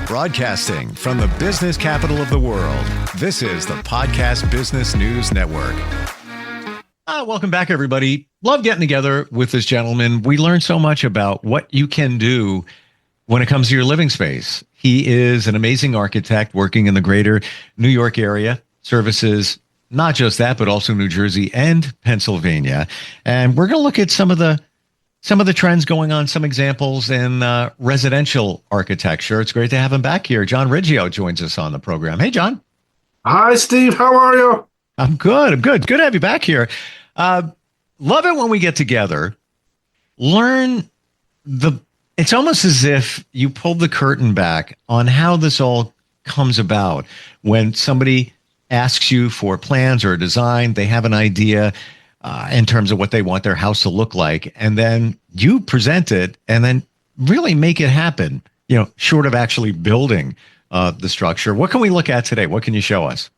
Broadcasting from the business capital of the world, this is the Podcast Business News Network. Welcome back, everybody. Love getting together with this gentleman. We learned so much about what you can do when it comes to your living space. He is an amazing architect working in the greater New York area, services not just that, but also New Jersey and Pennsylvania. And we're going to look at some of the trends going on, some examples in residential architecture. It's great to have him back here. John Riggio joins us on the program. Hey, John. Hi, Steve. How are you? I'm good. Good to have you back here. Love it when we get together. It's almost as if you pulled the curtain back on how this all comes about. When somebody asks you for plans or a design, they have an idea in terms of what they want their house to look like, and then you present it and then really make it happen, short of actually building the structure. What can we look at today? What can you show us?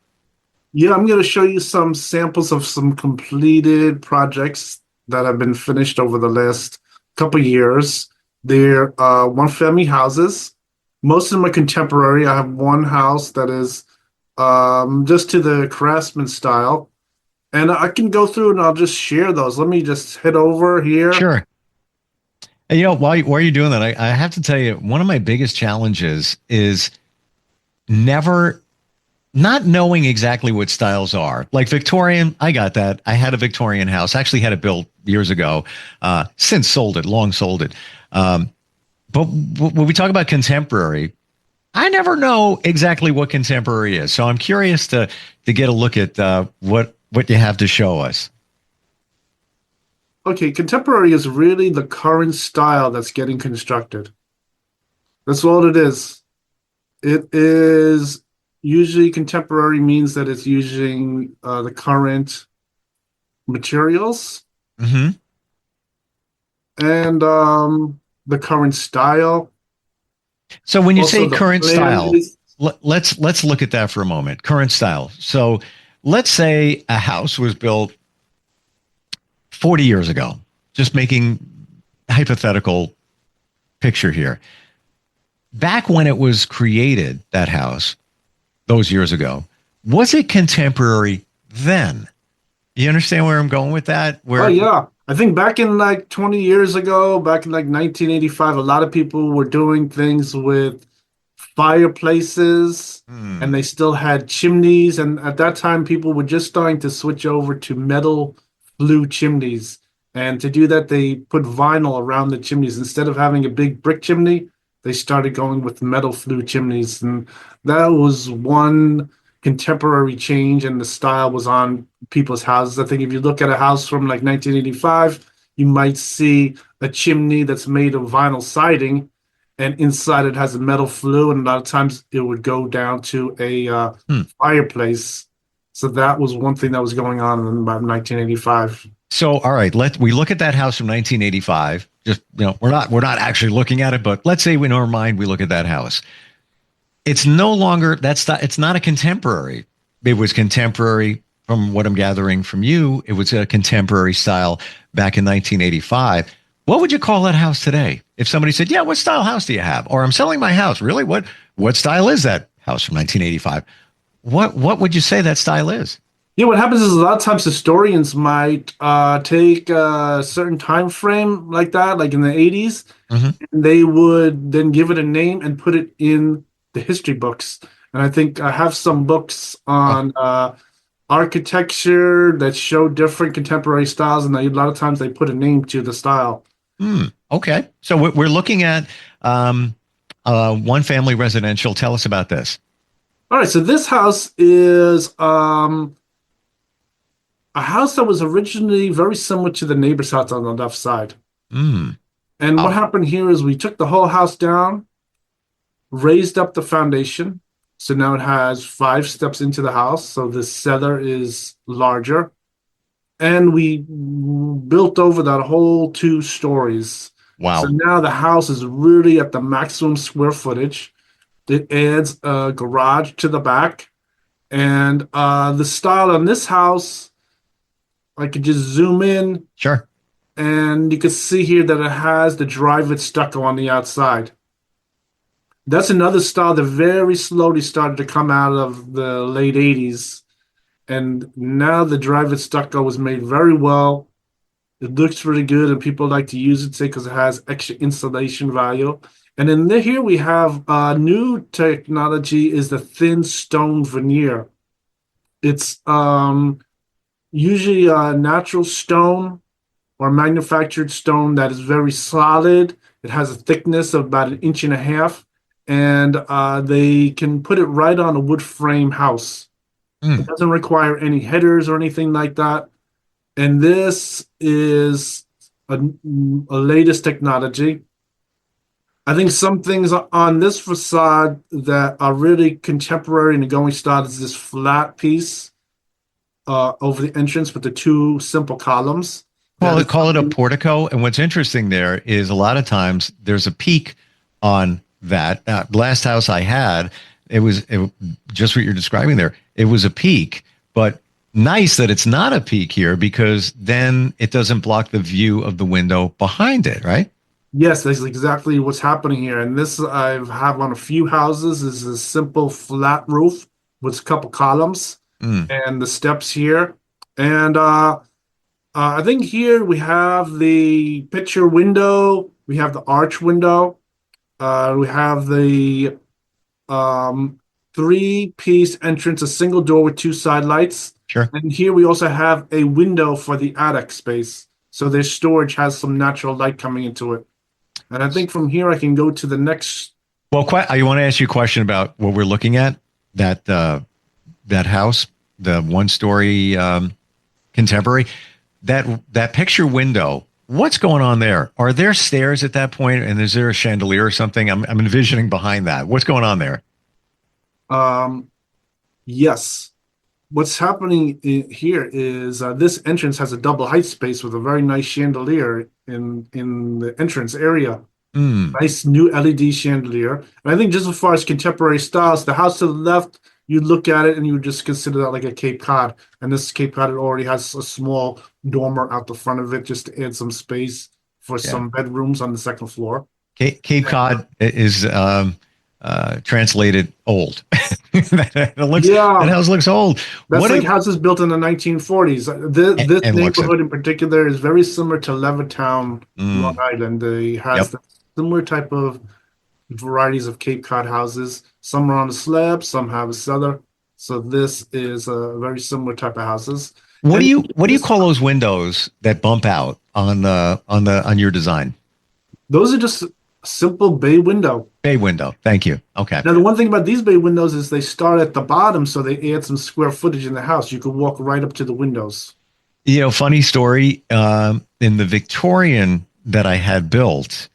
Yeah, I'm going to show you some samples of some completed projects that have been finished over the last couple of years. They're one-family houses. Most of them are contemporary. I have one house that is just to the craftsman style. And I can go through and I'll just share those. Let me just head over here. Sure. And, while you're doing that, I have to tell you, one of my biggest challenges is not knowing exactly what styles are. Like Victorian, I got that. I had a Victorian house. I actually had it built years ago. Since long sold it. But when we talk about contemporary, I never know exactly what contemporary is. So I'm curious to get a look at what you have to show us. Okay, contemporary is really the current style that's getting constructed. That's all it is. It is usually contemporary means that it's using the current materials and the current style. So when you Also say current style, is, let's look at that for a moment. Current style. So let's say a house was built 40 years ago, just making hypothetical picture here. Back when it was created, that house, those years ago, was it contemporary then? You understand where I'm going with that? oh, yeah. I think back in like 20 years ago, back in like 1985, a lot of people were doing things with fireplaces and they still had chimneys. And at that time, people were just starting to switch over to metal flue chimneys. And to do that, they put vinyl around the chimneys. Instead of having a big brick chimney, they started going with metal flue chimneys. And that was one contemporary change, and the style was on people's houses. I think if you look at a house from like 1985, you might see a chimney that's made of vinyl siding, and inside it has a metal flue, and a lot of times it would go down to a fireplace. So that was one thing that was going on in about 1985. So, all right, we look at that house from 1985. Just, we're not actually looking at it, but let's say in our mind we look at that house. It's no longer it's not a contemporary. It was contemporary from what I'm gathering from you. It was a contemporary style back in 1985. What would you call that house today? If somebody said, "Yeah, what style house do you have?" Or "I'm selling my house." Really, what style is that house from 1985? What would you say that style is? Yeah, what happens is a lot of times historians might take a certain time frame like that, like in the 80s, and they would then give it a name and put it in the history books. And I think I have some books on architecture that show different contemporary styles, and a lot of times they put a name to the style. Okay. So we're looking at one family residential. Tell us about this. All right. So this house is a house that was originally very similar to the neighbor's house on the left side. And what happened here is we took the whole house down, raised up the foundation. So now it has 5 steps into the house. So the cellar is larger. And we built over that whole 2 stories. Wow. So now the house is really at the maximum square footage. It adds a garage to the back. And the style on this house, I could just zoom in. Sure. And you can see here that it has the drive-it stucco on the outside. That's another style that very slowly started to come out of the late 80s. And now the drive-it stucco was made very well. It looks really good, and people like to use it, say, because it has extra insulation value. And then here we have new technology is the thin stone veneer. It's usually a natural stone or manufactured stone that is very solid. It has a thickness of about 1.5 inches, and they can put it right on a wood frame house. It doesn't require any headers or anything like that. And this is a latest technology. I think some things on this facade that are really contemporary and going style is this flat piece over the entrance with the two simple columns. Call it a portico. And what's interesting there is a lot of times there's a peak on that. Last house I had, it was just what you're describing there. It was a peak, but nice that it's not a peak here because then it doesn't block the view of the window behind it, right? Yes, that's exactly what's happening here. And this I have on a few houses is a simple flat roof with a couple columns and the steps here. And I think here we have the picture window, we have the arch window, we have the three-piece entrance, a single door with two side lights. Sure. And here we also have a window for the attic space. So their storage has some natural light coming into it. And I think from here I can go to the next. Well, I want to ask you a question about what we're looking at, that house, the one-story contemporary. That picture window, what's going on there? Are there stairs at that point, and is there a chandelier or something? I'm envisioning behind that. What's going on there? Yes. What's happening here is this entrance has a double height space with a very nice chandelier in the entrance area. Nice new LED chandelier. And I think just as far as contemporary styles, the house to the left, you look at it and you would just consider that like a Cape Cod. And this Cape Cod, it already has a small dormer out the front of it just to add some space for some bedrooms on the second floor. Cape Cod is translated old. That house looks old. That's like houses built in the 1940s. This neighborhood in particular is very similar to Levittown, Long Island. They has similar type of varieties of Cape Cod houses. Some are on a slab, some have a cellar. So this is a very similar type of houses. What do you call those windows that bump out on your design? Those are just simple bay window. Bay window. Thank you. Okay. Now, the one thing about these bay windows is they start at the bottom, so they add some square footage in the house. You could walk right up to the windows. Funny story. In the Victorian that I had built,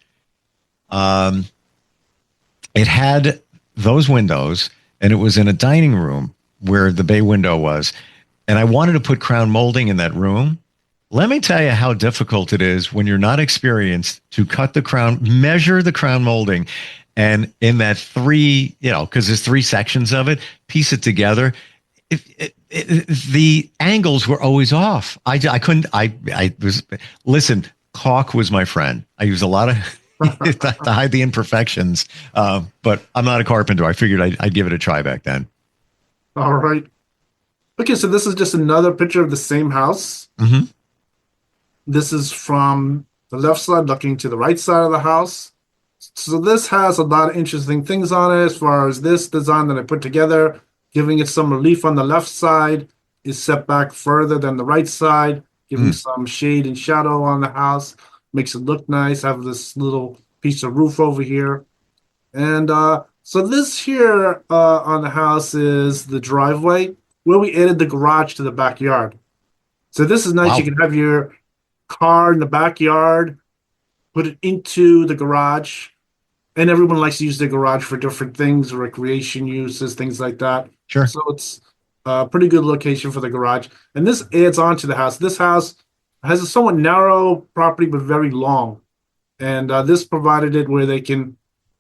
it had those windows, and it was in a dining room where the bay window was. And I wanted to put crown molding in that room. Let me tell you how difficult it is when you're not experienced to cut the crown, measure the crown molding, and in that because there's 3 sections of it, piece it together. The angles were always off. I couldn't. Listen, caulk was my friend. I used a lot of to hide the imperfections, but I'm not a carpenter. I figured I'd give it a try back then. All right. Okay, so this is just another picture of the same house. Mm-hmm. This is from the left side looking to the right side of the house. So this has a lot of interesting things on it as far as this design that I put together, giving it some relief on the left side is set back further than the right side, giving some shade and shadow on the house, makes it look nice. I have this little piece of roof over here. And so this here on the house is the driveway where we added the garage to the backyard. So this is nice. Wow. You can have your car in the backyard, put it into the garage, and everyone likes to use their garage for different things, recreation uses, things like that. Sure. So it's a pretty good location for the garage. And this adds on to the house. This house has a somewhat narrow property, but very long. And this provided it where they can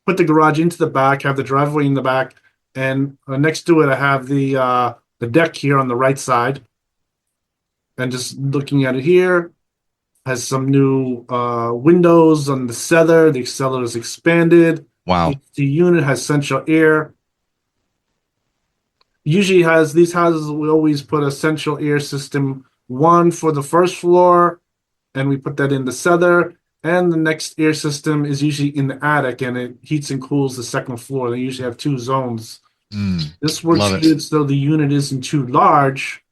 put the garage into the back, have the driveway in the back, and next to it I have the deck here on the right side. And just looking at it here, has some new windows on the cellar. The cellar is expanded. Wow. The unit has central air. Usually has these houses, we always put a central air system, one for the first floor, and we put that in the cellar. And the next air system is usually in the attic, and it heats and cools the second floor. They usually have two zones. This works Love it. good so the unit isn't too large,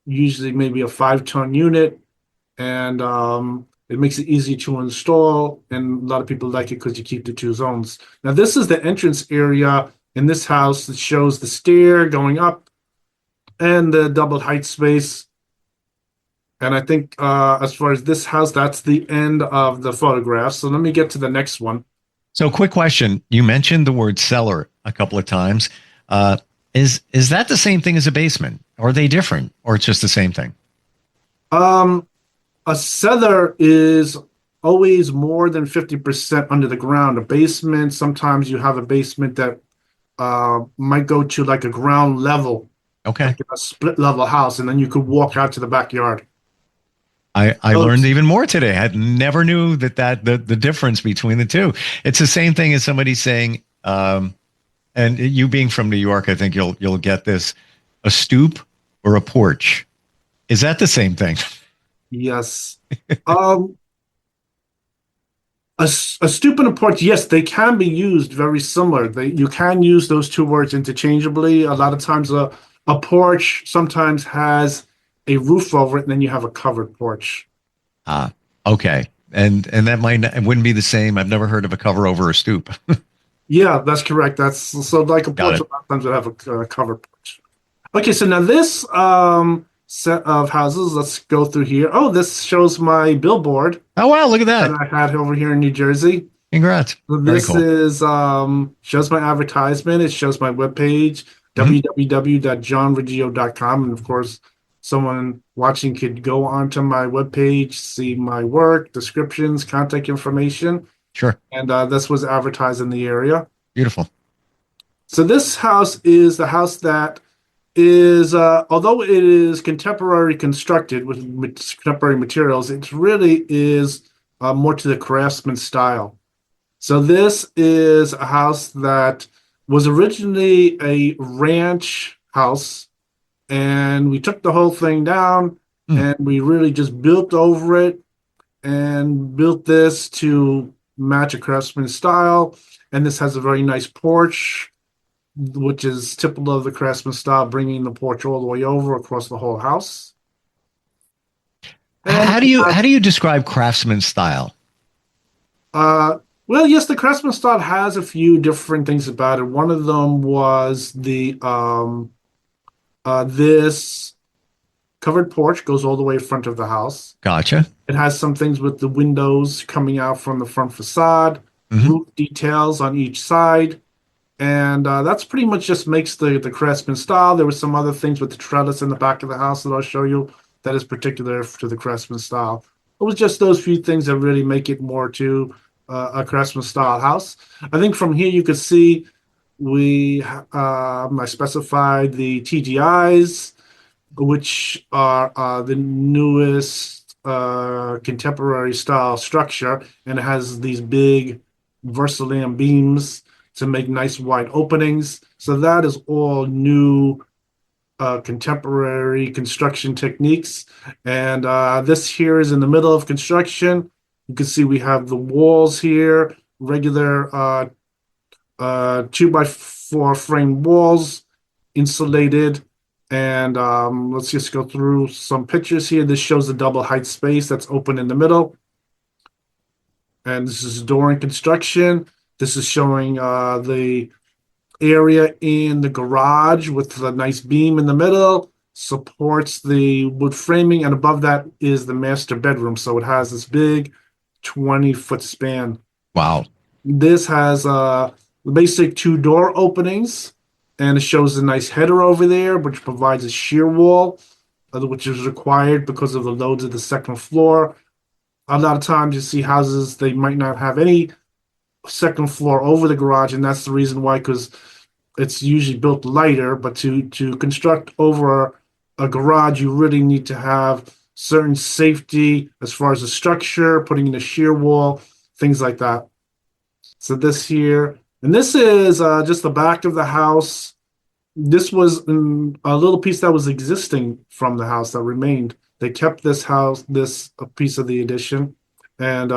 usually maybe a 5-ton unit, and it makes it easy to install. And a lot of people like it because you keep the two zones. Now, this is the entrance area in this house that shows the stair going up and the double height space. And I think as far as this house, that's the end of the photograph. So let me get to the next one. So, quick question. You mentioned the word cellar a couple of times. Uh, is that the same thing as a basement? Or are they different? Or it's just the same thing? A cellar is always more than 50% under the ground. A basement, sometimes you have a basement that might go to like a ground level, Okay. like a split level house, and then you could walk out to the backyard. I So learned even more today. I never knew the difference between the two. It's the same thing as somebody saying, and you being from New York, I think you'll get this, a stoop or a porch. Is that the same thing? yes. A stoop and a porch, yes, they can be used very similar. You can use those two words interchangeably. A lot of times a porch sometimes has a roof over it, and then you have a covered porch. Ah, okay. And that it wouldn't be the same. I've never heard of a cover over a stoop. Yeah, that's correct. That's so like a Got porch, a it. lot of times would have a covered porch. Okay, so now this set of houses, let's go through here. Oh, this shows my billboard Oh wow, look at that that. I had over here in New Jersey. Congrats. So Very this cool. is shows my advertisement. It shows my webpage, Mhm. www.johnriggio.com. And of course, someone watching could go onto my webpage, see my work, descriptions, contact information, Sure. and this was advertised in the area. Beautiful. So this house is the house that is, although it is contemporary constructed with contemporary materials, it really is more to the craftsman style. So this is a house that was originally a ranch house, and we took the whole thing down Hmm. and we really just built over it and built this to match a craftsman style. And this has a very nice porch, which is typical of the craftsman style, bringing the porch all the way over across the whole house. And How do you describe craftsman style? uh, well, yes, the craftsman style has a few different things about it. One of them was the this covered porch goes all the way in front of the house. Gotcha. It has some things with the windows coming out from the front facade, Hmm. roof details on each side. And that's pretty much just makes the craftsman style. There were some other things with the trellis in the back of the house that I'll show you that is particular to the craftsman style. It was just those few things that really make it more to a craftsman style house. I think from here you could see I specified the TGIs, which are the newest contemporary style structure, and it has these big Versailles beams to make nice wide openings. So that is all new contemporary construction techniques. And this here is in the middle of construction. You can see we have the walls here, regular 2x4 frame walls, insulated. And let's just go through some pictures here. This shows the double height space that's open in the middle. And this is during construction. This is showing the area in the garage with the nice beam in the middle, supports the wood framing, and above that is the master bedroom. So it has this big 20-foot span. Wow. This has basic two-door openings, and it shows a nice header over there, which provides a shear wall, which is required because of the loads of the second floor. A lot of times you see houses, they might not have any second floor over the garage, and that's the reason why, because it's usually built lighter. But to construct over a garage, you really need to have certain safety as far as the structure, putting in a shear wall, things like that. So this here, and this is just the back of the house. This was a little piece that was existing from the house that remained. They kept this house, this a piece of the addition, and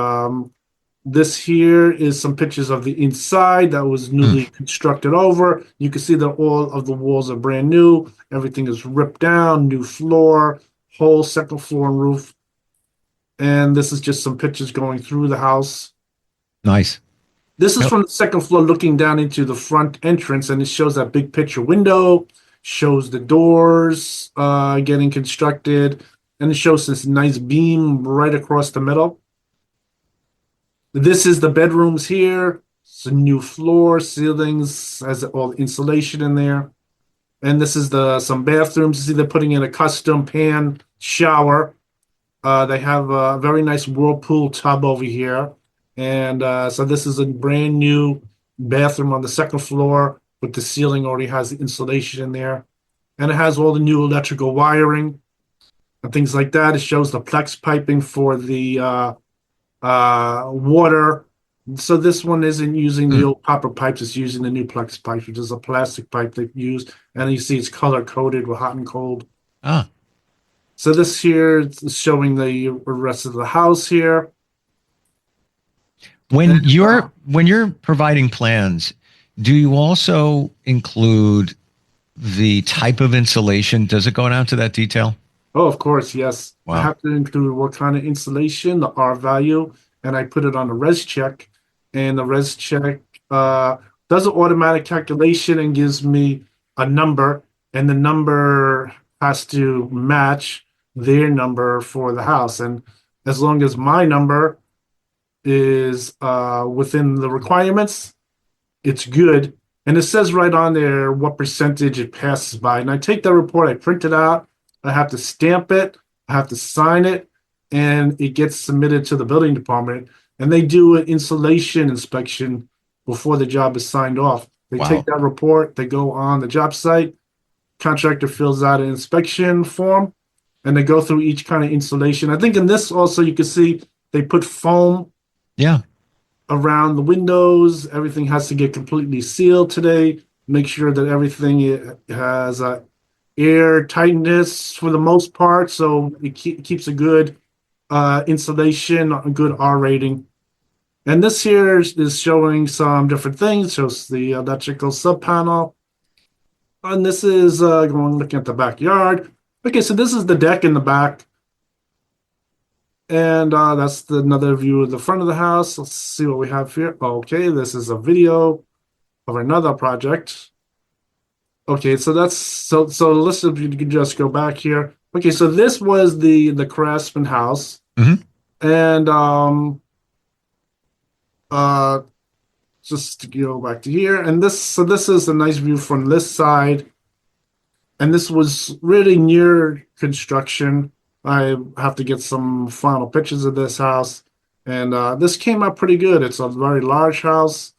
this here is some pictures of the inside that was newly constructed over. You can see that all of the walls are brand new. Everything is ripped down, new floor, whole second floor and roof. And this is just some pictures going through the house. Nice. This is Yep. from the second floor looking down into the front entrance, and it shows that big picture window, shows the doors getting constructed, and it shows this nice beam right across the middle. This is the bedrooms here. It's a new floor, ceilings, has all the insulation in there. And this is some bathrooms. You see they're putting in a custom pan shower. They have a very nice whirlpool tub over here. And so this is a brand new bathroom on the second floor with the ceiling already has the insulation in there. And it has all the new electrical wiring and things like that. It shows the plex piping for the water. So this one isn't using the old copper pipes, it's using the new plex pipe, which is a plastic pipe they've used. And you see it's color coded with hot and cold. Ah, So this here is showing the rest of the house here. when you're providing plans, do you also include the type of insulation? Does it go down to that detail? Oh, of course, yes. Wow. I have to include what kind of insulation, the R value, and I put it on the res check. And the res check does an automatic calculation and gives me a number, and the number has to match their number for the house. And as long as my number is within the requirements, it's good. And it says right on there what percentage it passes by. And I take that report, I print it out, I have to stamp it, I have to sign it, and it gets submitted to the building department. And they do an insulation inspection before the job is signed off. They Wow. take that report, they go on the job site, contractor fills out an inspection form, and they go through each kind of insulation. I think in this also you can see they put foam Yeah. around the windows. Everything has to get completely sealed today. Make sure that everything has air tightness for the most part, so it keeps a good insulation, a good R rating. And this here is showing some different things. It shows the electrical sub panel, and this is looking at the backyard. Okay, so this is the deck in the back. And that's another view of the front of the house. Let's see what we have here. Okay, this is a video of another project. Okay, so let's if you could just go back here. Okay, so this was the Craftsman house. Mhm. And just to go back to here. And this is a nice view from this side. And this was really near construction. I have to get some final pictures of this house. And this came out pretty good. It's a very large house,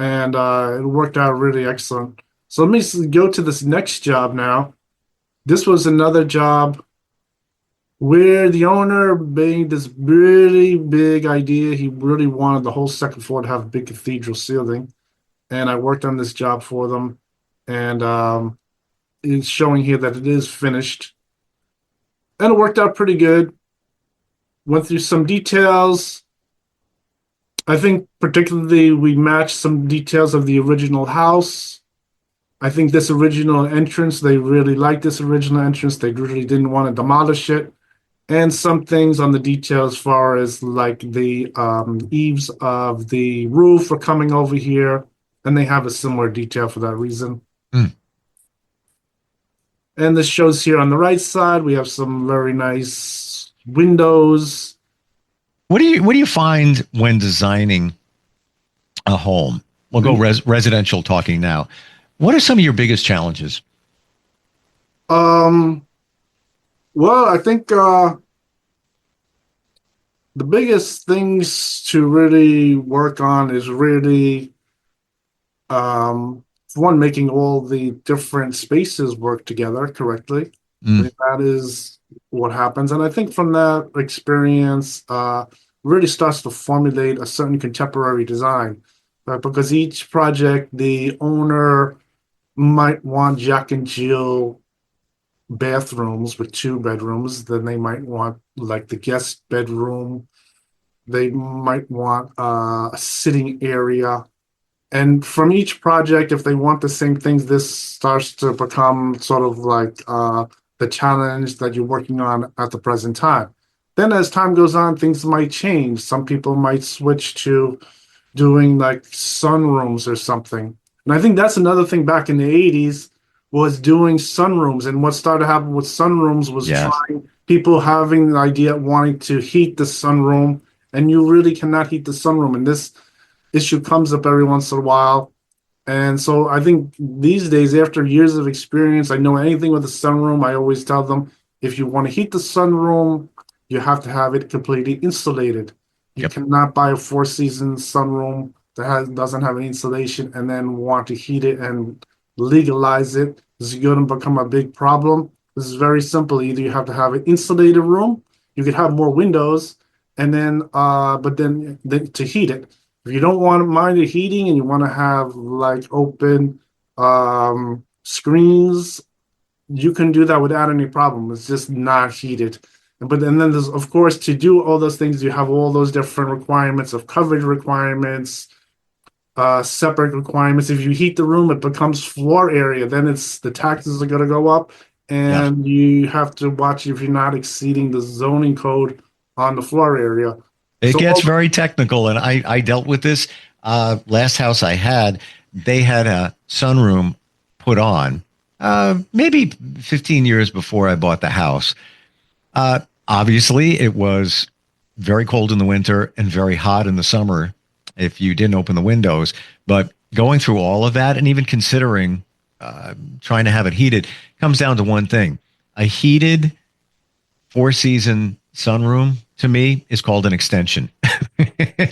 and it worked out really excellent. So let me go to this next job now. This was another job where the owner made this really big idea. He really wanted the whole second floor to have a big cathedral ceiling. And I worked on this job for them. And it's showing here that it is finished. And it worked out pretty good. Went through some details. I think particularly we matched some details of the original house. I think this original entrance, they really liked this original entrance. They really didn't want to demolish it. And some things on the details as far as like the eaves of the roof are coming over here. And they have a similar detail for that reason. Mm. And this shows here on the right side, we have some very nice windows. What do you find when designing a home? We'll go residential talking now. What are some of your biggest challenges? Well, I think the biggest things to really work on is really one, making all the different spaces work together correctly. I mean, that is what happens. And I think from that experience, really starts to formulate a certain contemporary design. because each project, the owner might want Jack and Jill bathrooms with 2 bedrooms. Then they might want like the guest bedroom. They might want a sitting area. And from each project, if they want the same things, this starts to become sort of like the challenge that you're working on at the present time. Then as time goes on, things might change. Some people might switch to doing like sunrooms or something. And I think that's another thing back in the 80s was doing sunrooms. And what started happening with sunrooms was Yes. trying people having the idea of wanting to heat the sunroom, and you really cannot heat the sunroom. And this issue comes up every once in a while. And so I think these days, after years of experience, I know anything with a sunroom, I always tell them, if you want to heat the sunroom, you have to have it completely insulated. You cannot buy a four-season sunroom that doesn't have any insulation and then want to heat it and legalize it. This is going to become a big problem. This is very simple. Either you have to have an insulated room, you could have more windows, and then but then to heat it. If you don't want to mind the heating and you want to have like open screens, you can do that without any problem. It's just not heated. But then there's, of course, to do all those things, you have all those different requirements of coverage requirements, separate requirements. If you heat the room, it becomes floor area. Then the taxes are going to go up, and you have to watch if you're not exceeding the zoning code on the floor area. It gets very technical, and I dealt with this. Last house I had, they had a sunroom put on maybe 15 years before I bought the house. Obviously, it was very cold in the winter and very hot in the summer if you didn't open the windows. But going through all of that and even considering trying to have it heated comes down to one thing. A heated four-season sunroom, to me, is called an extension.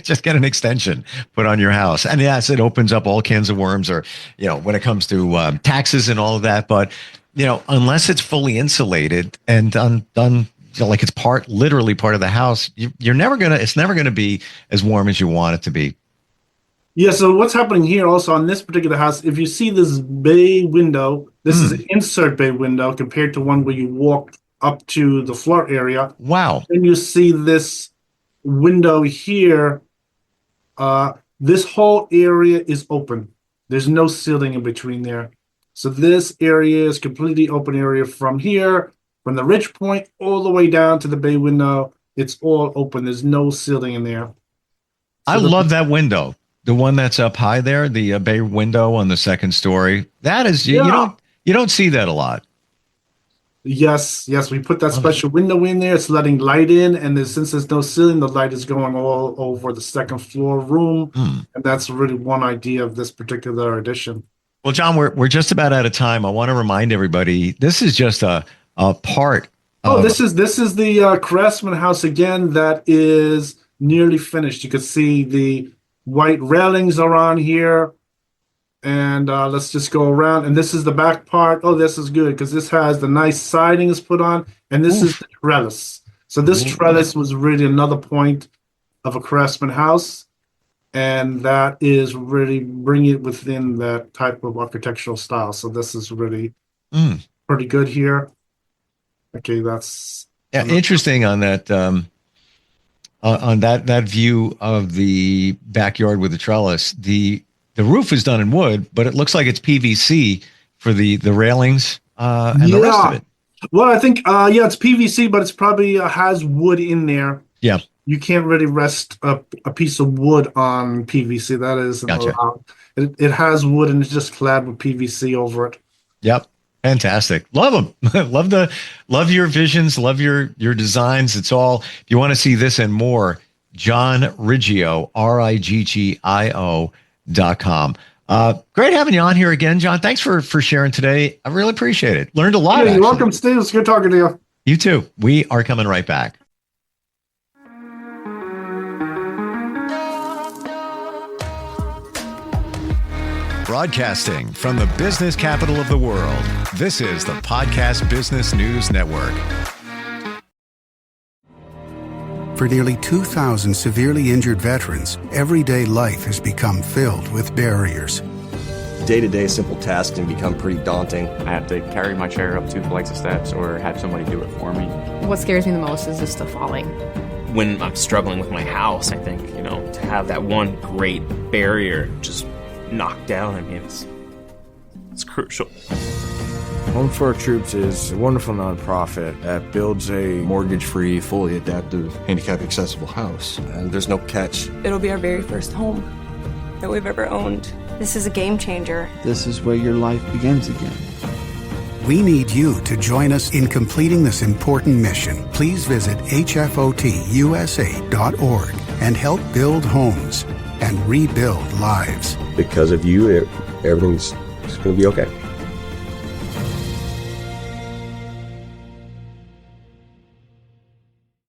Just get an extension put on your house. And yes, it opens up all kinds of worms, or, when it comes to taxes and all of that. But, unless it's fully insulated and done like it's literally part of the house, it's never going to be as warm as you want it to be. Yeah, so what's happening here also on this particular house, if you see this bay window, this is an insert bay window compared to one where you walk up to the floor area. Wow. Then you see this window here. This whole area is open. There's no ceiling in between there. So this area is completely open area from here, from the ridge point all the way down to the bay window. It's all open. There's no ceiling in there. I love that window. The one that's up high there, the bay window on the second story. That is, you don't see that a lot. Yes, we put that special window in there. It's letting light in, and since there's no ceiling, the light is going all over the second floor room, and that's really one idea of this particular addition. Well, John, we're just about out of time. I want to remind everybody this is just a part. This is the Craftsman house again that is nearly finished. You can see the white railings are on here. And let's just go around. And this is the back part. Oh, this is good because this has the nice sidings put on. And this is the trellis. So this trellis was really another point of a Craftsman house. And that is really bringing it within that type of architectural style. So this is really pretty good here. Okay, that's interesting on that. On that view of the backyard with the trellis, the roof is done in wood, but it looks like it's PVC for the railings and the rest of it. Well, I think, it's PVC, but it's probably has wood in there. Yeah. You can't really rest a piece of wood on PVC. That is allowed. It has wood, and it's just clad with PVC over it. Yep. Fantastic. Love them. love your visions. Love your designs. It's all, if you want to see this and more, John Riggio, RIGGIO.com. Great having you on here again, John. Thanks for sharing today. I really appreciate it. Learned a lot. You're welcome, Steve. It's good talking to you. You too. We are coming right back. Broadcasting from the business capital of the world, this is the Podcast Business News Network. For nearly 2,000 severely injured veterans, everyday life has become filled with barriers. Day-to-day simple tasks can become pretty daunting. I have to carry my chair up 2 flights of steps or have somebody do it for me. What scares me the most is just the falling. When I'm struggling with my house, I think, to have that one great barrier just knocked down, it's crucial. Home for Our Troops is a wonderful nonprofit that builds a Mortgage-free, fully adaptive, handicap-accessible house. And there's no catch. It'll be our very first home that we've ever owned. This is a game changer. This is where your life begins again. We need you to join us in completing this important mission. Please visit hfotusa.org and help build homes and rebuild lives. Because of you, everything's going to be okay.